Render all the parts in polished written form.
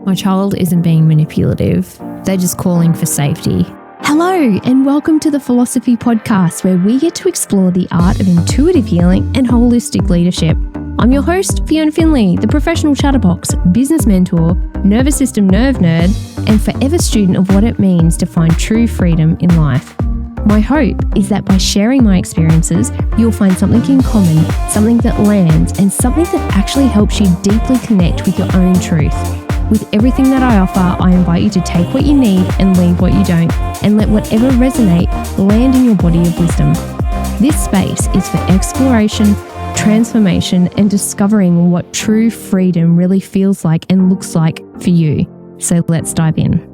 My child isn't being manipulative. They're just calling for safety. Hello, and welcome to the Philosophy podcast, where we get to explore the art of intuitive healing and holistic leadership. I'm your host, Fiona Finley, the professional chatterbox, business mentor, nervous system nerve nerd, and forever student of what it means to find true freedom in life. My hope is that by sharing my experiences, you'll find something in common, something that lands, and something that actually helps you deeply connect with your own truth. With everything that I offer, I invite you to take what you need and leave what you don't, and let whatever resonate land in your body of wisdom. This space is for exploration, transformation, and discovering what true freedom really feels like and looks like for you. So let's dive in.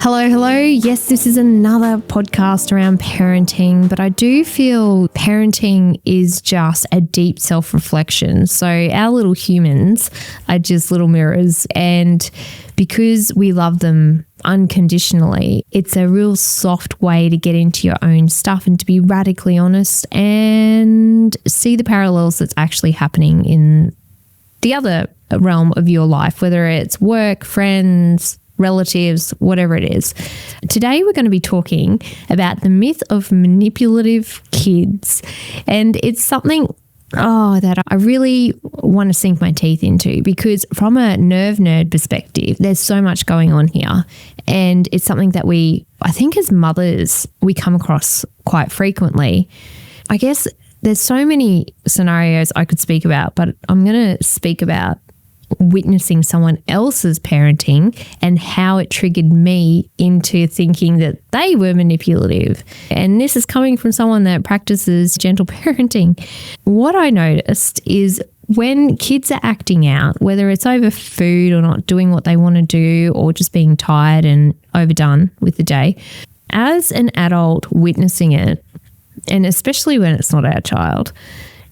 Hello. Yes, this is another podcast around parenting, but I do feel parenting is just a deep self-reflection. So our little humans are just little mirrors, and because we love them unconditionally, it's a real soft way to get into your own stuff and to be radically honest and see the parallels that's actually happening in the other realm of your life, whether it's work, friends, relatives, whatever it is. Today, we're going to be talking about the myth of manipulative kids. And it's something that I really want to sink my teeth into, because from a nerve nerd perspective, there's so much going on here. And it's something that I think as mothers, we come across quite frequently. I guess there's so many scenarios I could speak about, but I'm going to speak about witnessing someone else's parenting and how it triggered me into thinking that they were manipulative. And this is coming from someone that practices gentle parenting. What I noticed is when kids are acting out, whether it's over food or not doing what they want to do or just being tired and overdone with the day, as an adult witnessing it, and especially when it's not our child,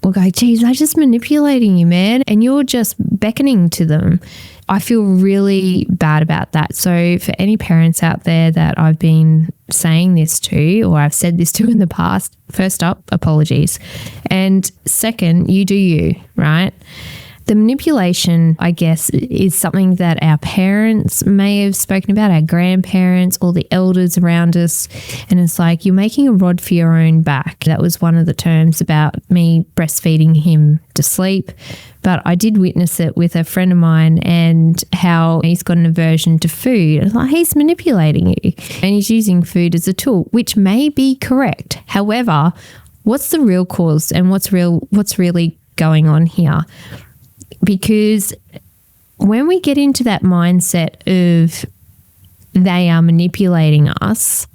we'll go, geez, they're just manipulating you, man. And you're just beckoning to them. I feel really bad about that. So for any parents out there that I've been saying this to, or I've said this to in the past, first up, apologies. And second, you do you, right? The manipulation, I guess, is something that our parents may have spoken about, our grandparents, or the elders around us. And it's like, you're making a rod for your own back. That was one of the terms about me breastfeeding him to sleep. But I did witness it with a friend of mine and how he's got an aversion to food. It's like, he's manipulating you and he's using food as a tool, which may be correct. However, what's the real cause and what's really going on here? Because when we get into that mindset of they are manipulating us,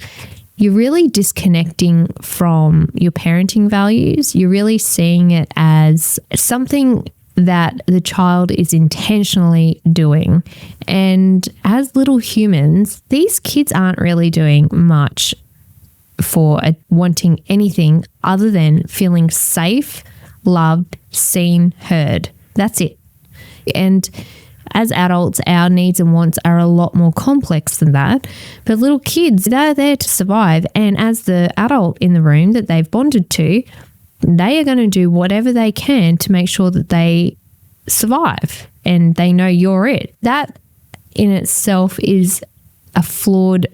you're really disconnecting from your parenting values. You're really seeing it as something that the child is intentionally doing. And as little humans, these kids aren't really doing much for wanting anything other than feeling safe, loved, seen, heard. That's it. And as adults, our needs and wants are a lot more complex than that. But little kids, they're there to survive. And as the adult in the room that they've bonded to, they are going to do whatever they can to make sure that they survive and they know you're it. That in itself is a flawed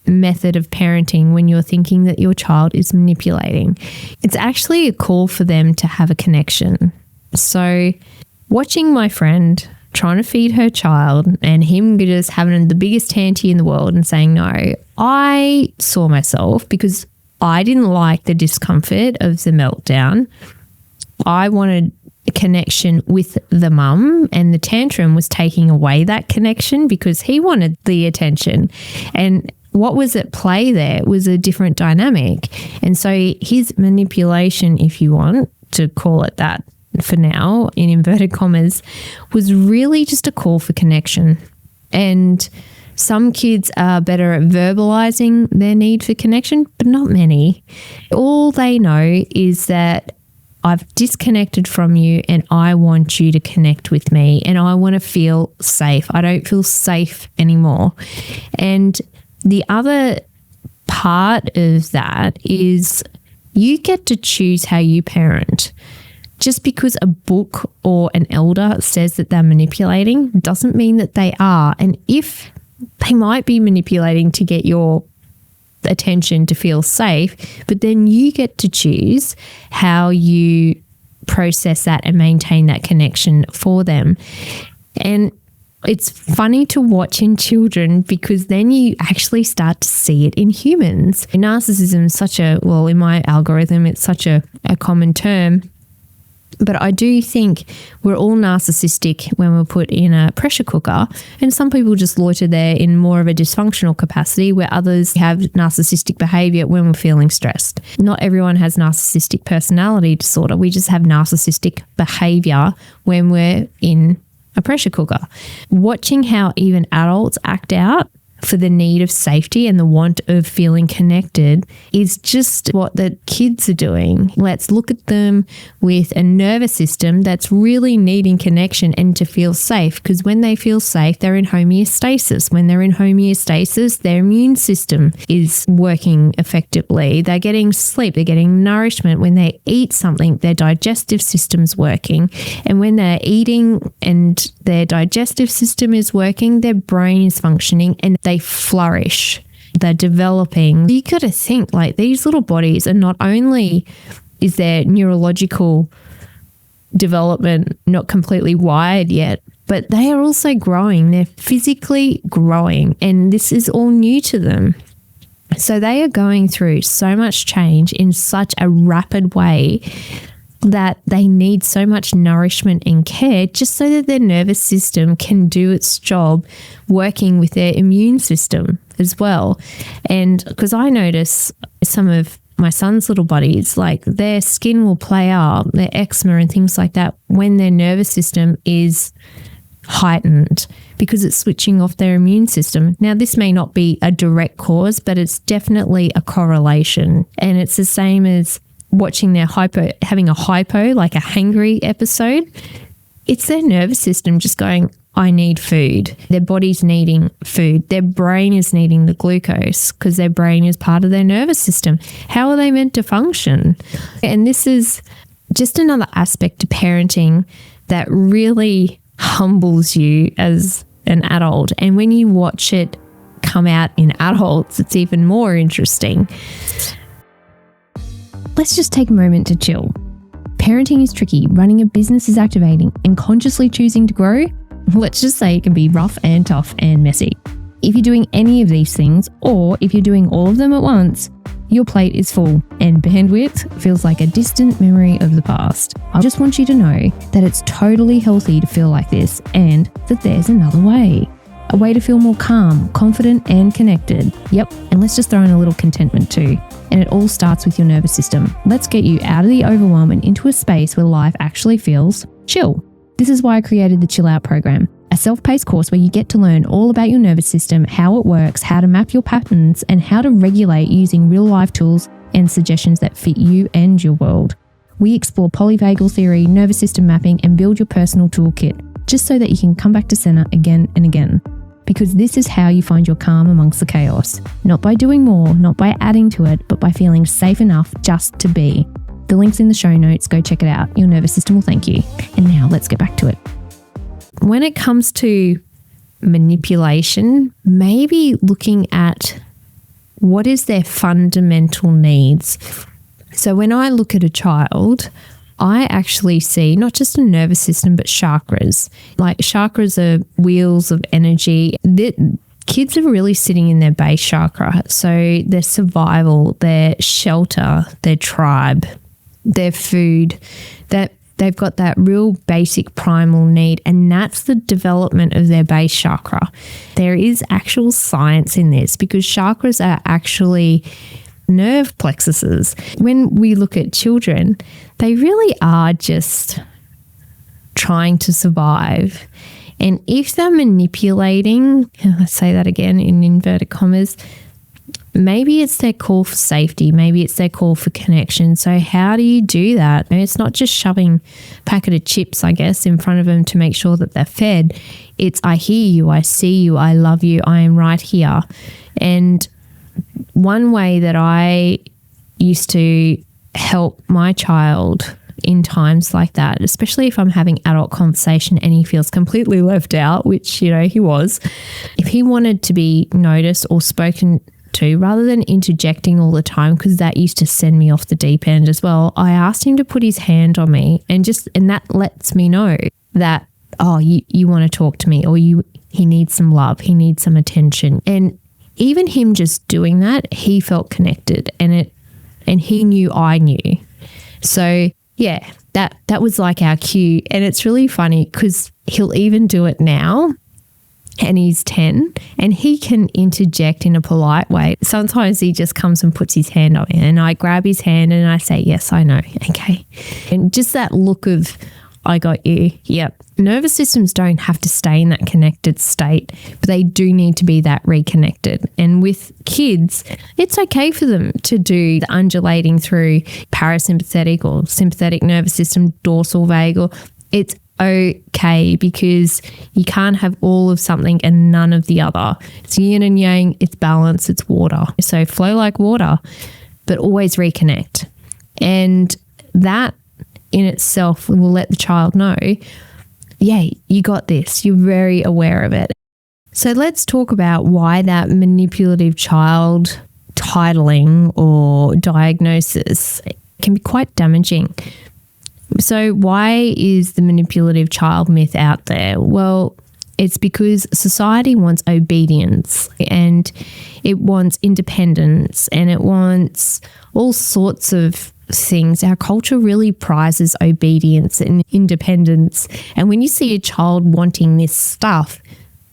method of parenting when you're thinking that your child is manipulating. It's actually a call for them to have a connection. So watching my friend trying to feed her child and him just having the biggest tanty in the world and saying no, I saw myself, because I didn't like the discomfort of the meltdown. I wanted a connection with the mum, and the tantrum was taking away that connection because he wanted the attention. And what was at play there was a different dynamic. And so his manipulation, if you want to call it that, for now, in inverted commas, was really just a call for connection. And some kids are better at verbalizing their need for connection, but not many. All they know is that I've disconnected from you and I want you to connect with me and I want to feel safe. I don't feel safe anymore. And the other part of that is you get to choose how you parent. just because a book or an elder says that they're manipulating doesn't mean that they are. And if they might be manipulating to get your attention to feel safe, but then you get to choose how you process that and maintain that connection for them. And it's funny to watch in children because then you actually start to see it in humans. Narcissism is such a, well, in my algorithm, it's such a common term. But I do think we're all narcissistic when we're put in a pressure cooker, and some people just loiter there in more of a dysfunctional capacity, where others have narcissistic behaviour when we're feeling stressed. Not everyone has narcissistic personality disorder. We just have narcissistic behaviour when we're in a pressure cooker. Watching how even adults act out for the need of safety and the want of feeling connected is just what the kids are doing. Let's look at them with a nervous system that's really needing connection and to feel safe, because when they feel safe, they're in homeostasis. When they're in homeostasis, their immune system is working effectively. They're getting sleep, they're getting nourishment. When they eat something, their digestive system's working. And when they're eating and their digestive system is working, their brain is functioning and they flourish. They're developing. You got to think, like, these little bodies are not only is their neurological development not completely wired yet, but they are also growing. They're physically growing, and this is all new to them. So they are going through so much change in such a rapid way that they need so much nourishment and care just so that their nervous system can do its job working with their immune system as well. And because I notice some of my son's little buddies, like their skin will play up, their eczema and things like that, when their nervous system is heightened because it's switching off their immune system. Now, this may not be a direct cause, but it's definitely a correlation. And it's the same as watching their having a hypo, like a hangry episode. It's their nervous system just going, I need food. Their body's needing food. Their brain is needing the glucose because their brain is part of their nervous system. How are they meant to function? And this is just another aspect to parenting that really humbles you as an adult. And when you watch it come out in adults, it's even more interesting. Let's just take a moment to chill. Parenting is tricky, running a business is activating, and consciously choosing to grow, let's just say it can be rough and tough and messy. If you're doing any of these things, or if you're doing all of them at once, your plate is full and bandwidth feels like a distant memory of the past. I just want you to know that it's totally healthy to feel like this and that there's another way. A way to feel more calm, confident, and connected. Yep, and let's just throw in a little contentment too. And it all starts with your nervous system. Let's get you out of the overwhelm and into a space where life actually feels chill. This is why I created the Chill Out program, a self-paced course where you get to learn all about your nervous system, how it works, how to map your patterns, and how to regulate using real-life tools and suggestions that fit you and your world. We explore polyvagal theory, nervous system mapping, and build your personal toolkit, just so that you can come back to center again and again. Because this is how you find your calm amongst the chaos. Not by doing more, not by adding to it, but by feeling safe enough just to be. The link's in the show notes. Go check it out. Your nervous system will thank you. And now let's get back to it. When it comes to manipulation, maybe looking at what is their fundamental needs. So when I look at a child, I actually see not just a nervous system, but chakras. Like chakras are wheels of energy. Kids are really sitting in their base chakra. So their survival, their shelter, their tribe, their food, that they've got that real basic primal need, and that's the development of their base chakra. There is actual science in this because chakras are actually nerve plexuses. When we look at children, they really are just trying to survive. And if they're manipulating, let's say that again in inverted commas, maybe it's their call for safety, maybe it's their call for connection. So how do you do that? And it's not just shoving a packet of chips, I guess, in front of them to make sure that they're fed. It's I hear you, I see you, I love you, I am right here. And one way that I used to help my child in times like that, especially if I'm having adult conversation and he feels completely left out, which, he was, if he wanted to be noticed or spoken to, rather than interjecting all the time, because that used to send me off the deep end as well, I asked him to put his hand on me and that lets me know that, oh, you want to talk to me, or he needs some love, he needs some attention. And even him just doing that, he felt connected and he knew I knew. So yeah, that was like our cue. And it's really funny because he'll even do it now, and he's 10 and he can interject in a polite way. Sometimes he just comes and puts his hand on me and I grab his hand and I say, yes, I know. Okay. And just that look of, I got you. Yep. Nervous systems don't have to stay in that connected state, but they do need to be that reconnected. And with kids, it's okay for them to do the undulating through parasympathetic or sympathetic nervous system, dorsal vagal. It's okay, because you can't have all of something and none of the other. It's yin and yang, it's balance, it's water. So flow like water, but always reconnect. And that in itself will let the child know, yeah, you got this. You're very aware of it. So let's talk about why that manipulative child titling or diagnosis can be quite damaging. So why is the manipulative child myth out there? Well, it's because society wants obedience and it wants independence and it wants all sorts of things. Our culture really prizes obedience and independence. And when you see a child wanting this stuff,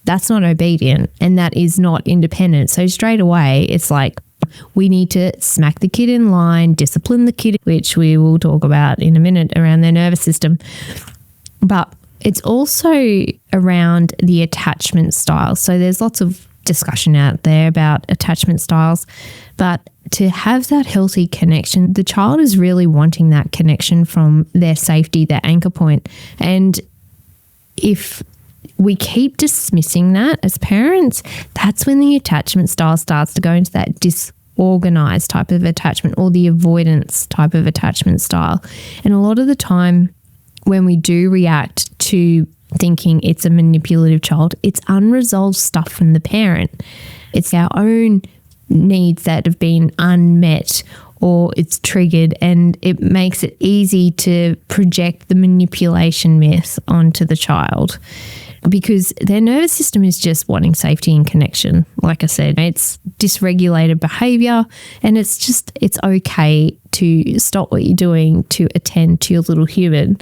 that's not obedient and that is not independent. So straight away, it's like, we need to smack the kid in line, discipline the kid, which we will talk about in a minute around their nervous system. But it's also around the attachment style. So there's lots of discussion out there about attachment styles, but to have that healthy connection, the child is really wanting that connection from their safety, their anchor point. And if we keep dismissing that as parents, that's when the attachment style starts to go into that disorganized type of attachment or the avoidance type of attachment style. And a lot of the time when we do react to thinking it's a manipulative child, it's unresolved stuff from the parent. It's our own needs that have been unmet or it's triggered, and it makes it easy to project the manipulation myth onto the child because their nervous system is just wanting safety and connection. Like I said, it's dysregulated behaviour, and it's okay to stop what you're doing to attend to your little human,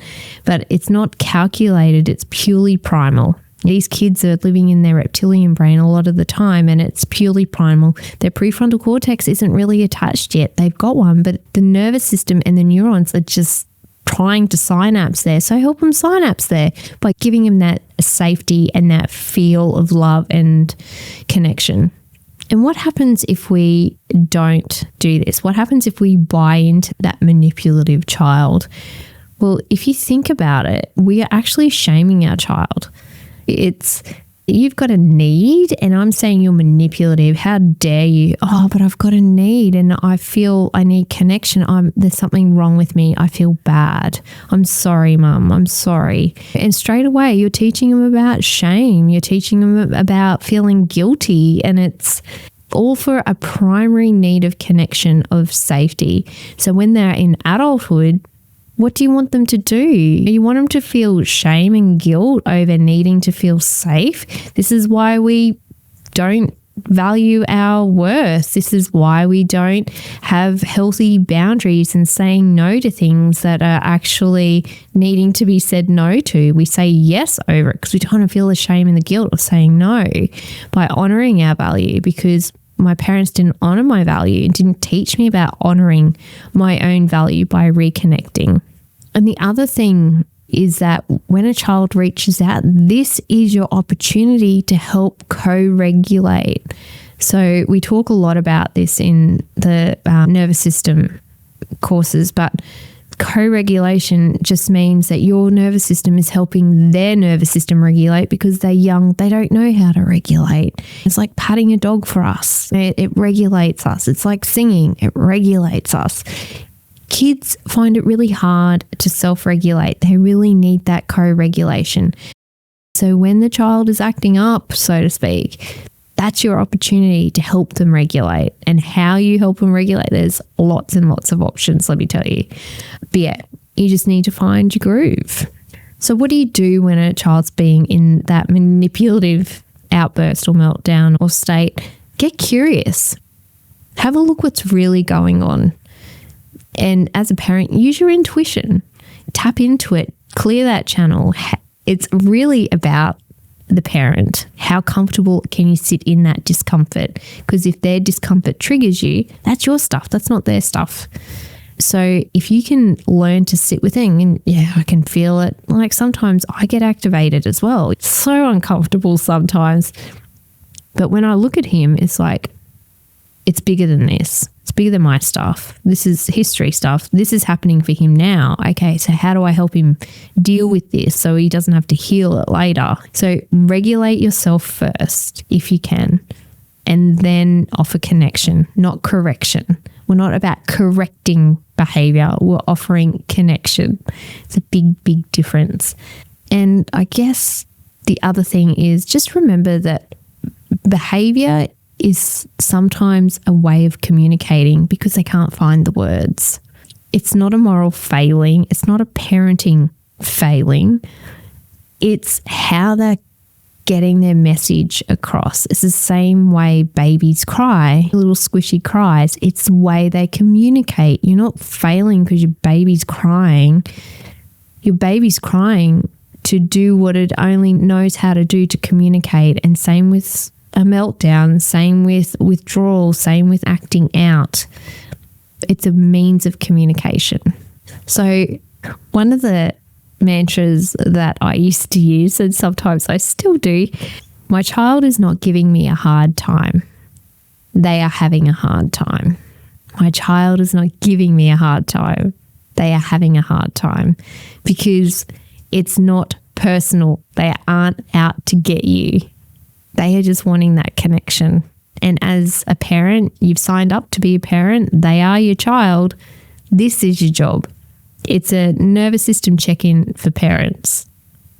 but it's not calculated, it's purely primal. These kids are living in their reptilian brain a lot of the time, and it's purely primal. Their prefrontal cortex isn't really attached yet. They've got one, but the nervous system and the neurons are just trying to synapse there. So help them synapse there by giving them that safety and that feel of love and connection. And what happens if we don't do this? What happens if we buy into that manipulative child? Well, if you think about it, we are actually shaming our child. It's, you've got a need and I'm saying you're manipulative. How dare you? Oh, but I've got a need and I feel I need connection. There's something wrong with me. I feel bad. I'm sorry, Mum. I'm sorry. And straight away you're teaching them about shame. You're teaching them about feeling guilty, and it's all for a primary need of connection, of safety. So when they're in adulthood, what do you want them to do? You want them to feel shame and guilt over needing to feel safe. This is why we don't value our worth. This is why we don't have healthy boundaries and saying no to things that are actually needing to be said no to. We say yes over it because we don't want to feel the shame and the guilt of saying no, by honoring our value, because my parents didn't honor my value and didn't teach me about honoring my own value by reconnecting. And the other thing is that when a child reaches out, this is your opportunity to help co-regulate. So we talk a lot about this in the nervous system courses, but co-regulation just means that your nervous system is helping their nervous system regulate because they're young. They don't know how to regulate. It's like patting a dog for us. It regulates us. It's like singing. It regulates us. Kids find it really hard to self-regulate. They really need that co-regulation. So when the child is acting up, so to speak, that's your opportunity to help them regulate. And how you help them regulate, there's lots and lots of options, let me tell you. But yeah, you just need to find your groove. So what do you do when a child's being in that manipulative outburst or meltdown or state? Get curious. Have a look what's really going on. And as a parent, use your intuition. Tap into it. Clear that channel. It's really about the parent. How comfortable can you sit in that discomfort? Because if their discomfort triggers you, that's your stuff. That's not their stuff. So if you can learn to sit with it, and yeah, I can feel it. Like sometimes I get activated as well. It's so uncomfortable sometimes. But when I look at him, it's like, it's bigger than this. It's bigger than my stuff. This is history stuff. This is happening for him now. Okay, so how do I help him deal with this so he doesn't have to heal it later? So regulate yourself first if you can, and then offer connection, not correction. We're not about correcting behavior. We're offering connection. It's a big, big difference. And I guess the other thing is just remember that behavior is sometimes a way of communicating because they can't find the words. It's not a moral failing. It's not a parenting failing. It's how they're getting their message across. It's the same way babies cry, little squishy cries. It's the way they communicate. You're not failing because your baby's crying. Your baby's crying to do what it only knows how to do to communicate. And same with a meltdown, same with withdrawal, same with acting out. It's a means of communication. So one of the mantras that I used to use, and sometimes I still do, my child is not giving me a hard time. They are having a hard time. My child is not giving me a hard time. They are having a hard time because it's not personal. They aren't out to get you. They are just wanting that connection. And as a parent, you've signed up to be a parent. They are your child. This is your job. It's a nervous system check-in for parents.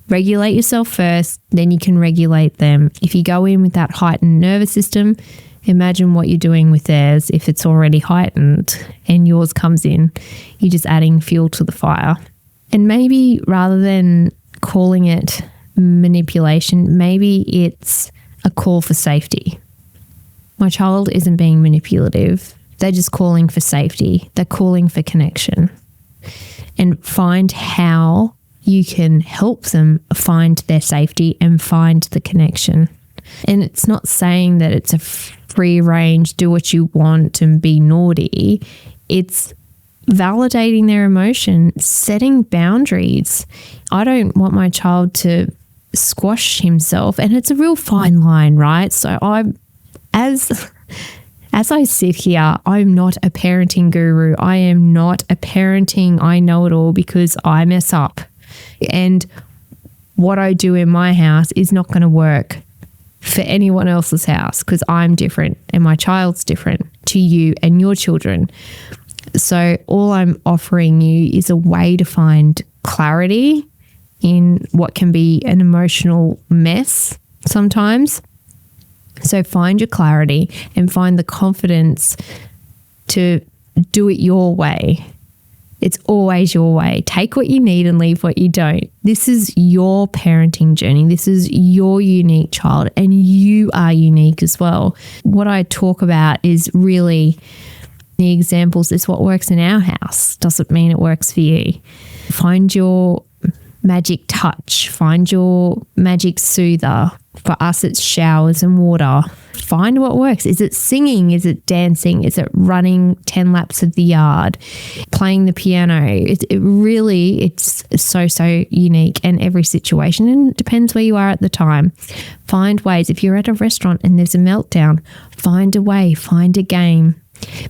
Regulate yourself first, then you can regulate them. If you go in with that heightened nervous system, imagine what you're doing with theirs if it's already heightened and yours comes in. You're just adding fuel to the fire. And maybe rather than calling it manipulation, maybe it's a call for safety. My child isn't being manipulative. They're just calling for safety. They're calling for connection. And find how you can help them find their safety and find the connection. And it's not saying that it's a free range, do what you want and be naughty. It's validating their emotion, setting boundaries. I don't want my child to squash himself, and it's a real fine line, right? So as I sit here, I'm not a parenting guru. I am not a parenting I know it all because I mess up. And what I do in my house is not going to work for anyone else's house because I'm different and my child's different to you and your children. So all I'm offering you is a way to find clarity in what can be an emotional mess sometimes. So find your clarity and find the confidence to do it your way. It's always your way. Take what you need and leave what you don't. This is your parenting journey. This is your unique child, and you are unique as well. What I talk about is really the examples. Is what works in our house doesn't mean it works for you. Find your magic touch. Find your magic soother. For us, it's showers and water. Find what works. Is it singing? Is it dancing? Is it running 10 laps of the yard? Playing the piano? It's so unique in every situation, and it depends where you are at the time. Find ways. If you're at a restaurant and there's a meltdown, find a way, find a game,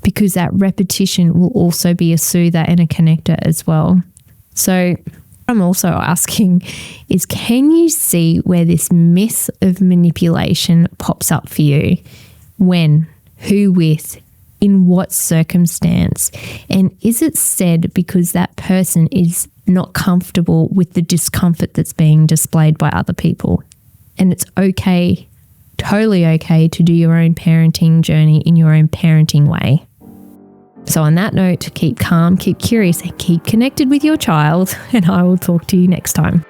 because that repetition will also be a soother and a connector as well. So I'm also asking is, can you see where this myth of manipulation pops up for you? When? Who with? In what circumstance? And is it said because that person is not comfortable with the discomfort that's being displayed by other people? And it's okay, totally okay, to do your own parenting journey in your own parenting way. So on that note, keep calm, keep curious, and keep connected with your child. And I will talk to you next time.